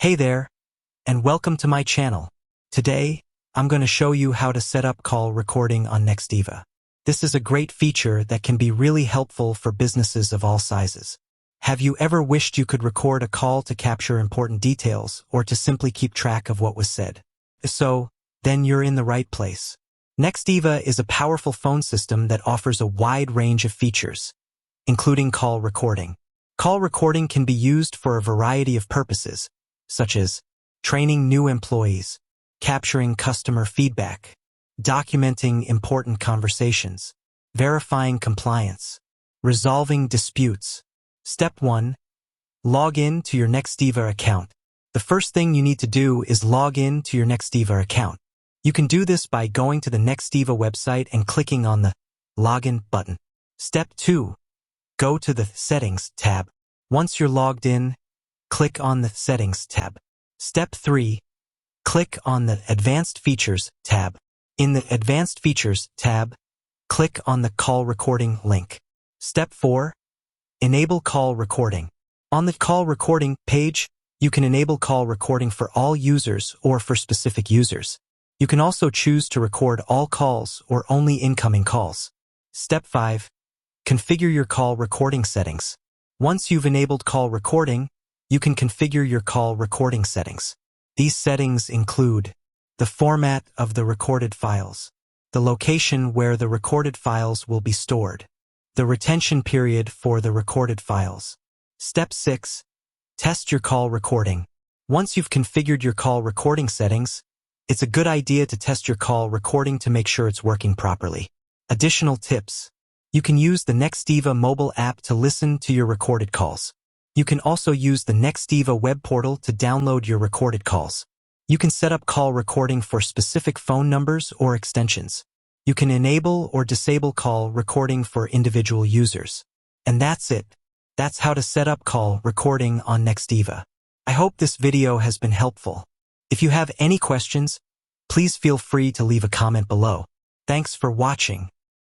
Hey there, and welcome to my channel. Today, I'm going to show you how to set up call recording on Nextiva. This is a great feature that can be really helpful for businesses of all sizes. Have you ever wished you could record a call to capture important details or to simply keep track of what was said? So, then you're in the right place. Nextiva is a powerful phone system that offers a wide range of features, including call recording. Call recording can be used for a variety of purposes, such as training new employees, capturing customer feedback, documenting important conversations, verifying compliance, resolving disputes. Step 1. Log in to your Nextiva account. The first thing you need to do is log in to your Nextiva account. You can do this by going to the Nextiva website and clicking on the Login button. Step 2. Go to the Settings tab. Once you're logged in, click on the Settings tab. Step 3. Click on the Advanced Features tab. In the Advanced Features tab, click on the Call Recording link. Step 4. Enable call recording. On the call recording page, you can enable call recording for all users or for specific users. You can also choose to record all calls or only incoming calls. Step 5. Configure your call recording settings. Once you've enabled call recording, you can configure your call recording settings. These settings include the format of the recorded files, the location where the recorded files will be stored, the retention period for the recorded files. Step 6. Test your call recording. Once you've configured your call recording settings, it's a good idea to test your call recording to make sure it's working properly. Additional tips. You can use the Nextiva mobile app to listen to your recorded calls. You can also use the Nextiva web portal to download your recorded calls. You can set up call recording for specific phone numbers or extensions. You can enable or disable call recording for individual users. And that's it. That's how to set up call recording on Nextiva. I hope this video has been helpful. If you have any questions, please feel free to leave a comment below. Thanks for watching.